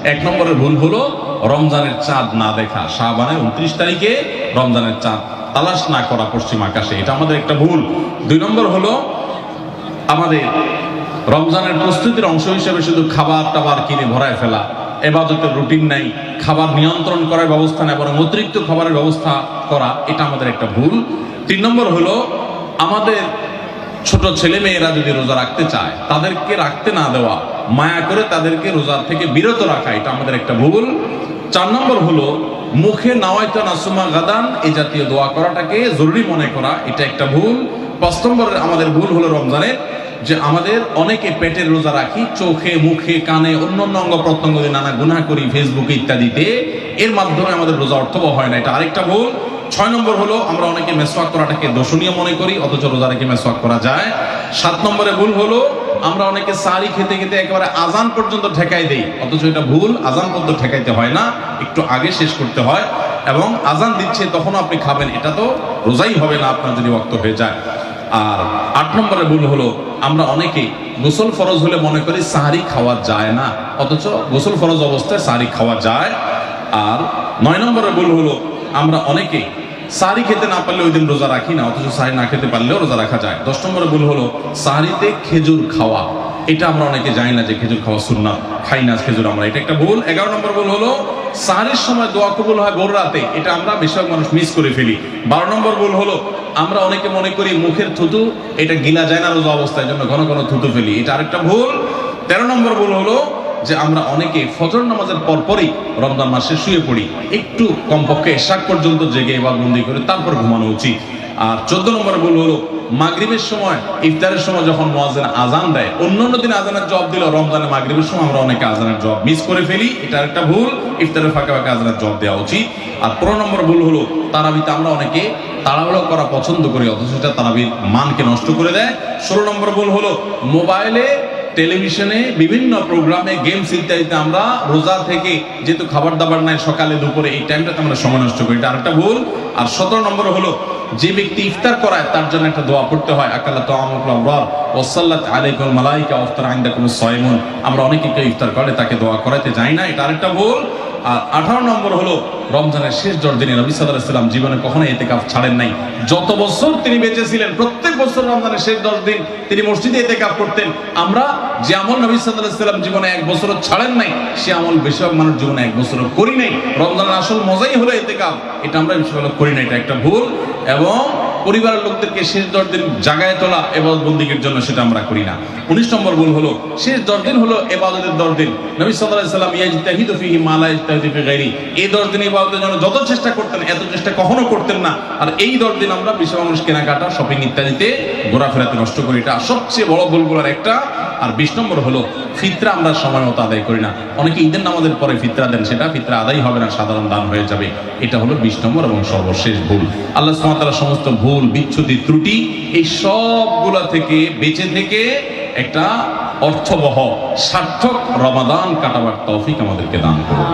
এক নম্বরের ভুল হলো রমজানের চাঁদ না দেখা, শাবানের 29 তারিখে রমজানের চাঁদ তালাশ না করা পশ্চিম আকাশে, এটা আমাদের একটা ভুল। 2 নম্বর হলো আমাদের রমজানের প্রস্তুতির অংশ হিসেবে শুধু খাবার টাবার কিনে ভরায় ফেলা, ইবাদতের রুটিন নাই, খাবার নিয়ন্ত্রণ করার ব্যবস্থা নেই, বরং অতিরিক্ত খাবারের ব্যবস্থা করা, এটা আমাদের একটা ভুল। 3 নম্বর হলো আমাদের ছোট ছেলে মেয়েরা যদি রোজা রাখতে চায় তাদেরকে রাখতে না দেওয়া, মায়া করে তাদেরকে রোজা থেকে বিরত রাখা, এটা আমাদের একটা ভুল। 4 নম্বর হলো মুখে নাওয়াইতা নাসুমা গাদান এই জাতীয় দোয়া করাটাকে জরুরি মনে করা, এটা একটা ভুল। 5 নম্বরের আমাদের ভুল হলো রমজানের যে আমাদের অনেকে পেটের রোজা রাখি, চোখে মুখে কানে অন্যান্য অঙ্গ প্রত্যঙ্গ দিয়ে নানা গুনাহ করি ফেসবুকে ইত্যাদিতে, এর মাধ্যমে আমাদের রোজা অর্থবহ হয় না, এটা আরেকটা ভুল। 6 নম্বর হলো আমরা অনেকে মেসওয়াক করাটাকে দোষণীয় মনে করি, অথচ রোজা রেখে মেসওয়াক করা যায়। 7 নম্বরে ভুল হলো আমরা অনেকে সারি খেতে খেতে একেবারে আজান পর্যন্ত ঠেকাই দেই, অথচ এটা ভুল, আজান পর্যন্ত ঠেকাইতে হয় না, একটু আগে শেষ করতে হয়, এবং আজান দিচ্ছে তখনও আপনি খাবেন, এটা তো রোজাই হবে না আপনার যদি ওয়াক্ত হয়ে যায়। আর 8 নম্বরে ভুল হলো আমরা অনেকে গোসল ফরজ হলে মনে করি সাহারি খাওয়া যায় না, অথচ গোসল ফরজ অবস্থায় সাহারি খাওয়া যায়। আর 9 নম্বরে ভুল হলো আমরা অনেকে সাহারি খেতে না পারলে ওই দিন রোজা রাখি না, অথচ সাহারি না খেতে পারলেও রোজা রাখা যায়। 10 নম্বরে ভুল হলো সাহারিতে খেজুর খাওয়া, এটা আমরা অনেকে জানি না যে খেজুর খাওয়া সুন্নাত, খাই না খেজুর আমরা, এটা একটা ভুল। 11 নম্বর ভুল হলো সাহারির সময় দোয়া কবুল হয় ভোর রাতে, এটা আমরা বেশিরভাগ মানুষ মিস করে ফেলি। 12 নম্বর ভুল হলো আমরা অনেকে মনে করি মুখের থুতু এটা গিলা যায় না রোজা অবস্থায়, জন্য ঘন ঘন থুতু ফেলি, এটা আরেকটা ভুল। 13 নম্বর ভুল হলো যে আমরা অনেকে ফজর নামাজের পরপরই রমজান মাসে শুয়ে পড়ি, একটু কমপক্ষে ইশাক পর্যন্ত জেগে বা বন্দি করে তারপর ঘুমানো উচিত। আর 14 নম্বর ভুল হলো মাগরিবের সময় ইফতারের সময় যখন মুয়াজ্জিন আজান দেয়, অন্যান্য দিন আজানের জবাব দিল, রমজানে মাগরিবের সময় আমরা অনেকে আজানের জবাব মিস করে ফেলি, এটা একটা ভুল, ইফতারের ফাঁকে ফাঁকে আজানের জবাব দেওয়া উচিত। আর 15 নম্বর ভুল হলো তারাবিতে আমরা অনেকে তাড়াহুড়ো করা পছন্দ করি, অথচ এটা তারাবির মানকে নষ্ট করে দেয়। 16 নম্বর ভুল হলো মোবাইলে টেলিভিশনে বিভিন্ন প্রোগ্রামে গেমস ইত্যাদিতে আমরা রোজা থেকে যেহেতু খাবার দাবার নাই সকালে দুপুরে এই টাইমটাতে আমরা সময় নষ্ট করি, এটা আরেকটা ভুল। আর 17 নম্বর হলো যে ব্যক্তি ইফতার করায় তার জন্য একটা দোয়া পড়তে হয়, আকালা তাআমুকুল আবরার ওয়া সাল্লাত আলাইকুল মালাইকা ওয়া আফতার ইনদাকুমুস সায়মুন, আমরা অনেকে কেউ ইফতার করে তাকে দোয়া করাতে যাই না, এটা আরেকটা ভুল। আর 18 নম্বর হলো রমজানের শেষ 10 দিনে নবী সাল্লাল্লাহু আলাইহি ওয়াসাল্লাম জীবনে কখনো ইতিকাফ ছাড়েন নাই, যত বছর তিনি বেঁচে ছিলেন প্রত্যেক বছর রমজানের শেষ 10 দিন তিনি মসজিদে ইতিকাফ করতেন। আমরা যে আমল নবী সাল্লাল্লাহু আলাইহি ওয়াসাল্লাম জীবনে 1 বছরও ছাড়েন নাই, সে আমল বেশিরভাগ মানুষ জীবনে 1 বছরও করি নাই। রমজানের আসল মজাই হলো ইতিকাফ, এটা আমরা বেশিরভাগ করি না, এটা একটা ভুল। এবং পরিবারের লোকদেরকে শেষ 10 দিন জাগায় তোলা ইবাদত বন্দেগীর জন্য, সেটা আমরা করি না। 19 নম্বর ভুল হলো শেষ 10 দিন হলো ইবাদতের 10 দিন, নবী সাল্লাল্লাহু আলাইহি ওয়াসাল্লাম ইয়াজতাহিদু ফীহি মা লা ইয়াজতাহিদু ফী গায়রি, এই 10 দিন ইবাদতের জন্য যত চেষ্টা করতেন এত চেষ্টা কখনো করতেন না। আর এই 10 দিন আমরা বেশিরভাগ মানুষ কেনাকাটা শপিং ইত্যাদিতে ঘোরাফেরাতে নষ্ট করি, এটা সবচেয়ে বড় ভুলগুলোর একটা। আর 20 নম্বর হলো ফিতরা আমরা সময় মতো আদায় করি না, অনেকে ঈদের নামাজের পরে ফিতরা দেন, সেটা ফিতরা আদায় হবে না, সাধারণ দান হয়ে যাবে, এটা হলো 20 নম্বর এবং সর্বশেষ ভুল। আল্লাহ সুবহানাহু ওয়া তাআলা সমস্ত ভুল বিচ্যুতি ত্রুটি এই সবগুলা থেকে বেঁচে থেকে একটা অর্থবহ সার্থক রমাদান কাটাবার তৌফিক আমাদেরকে দান করুন।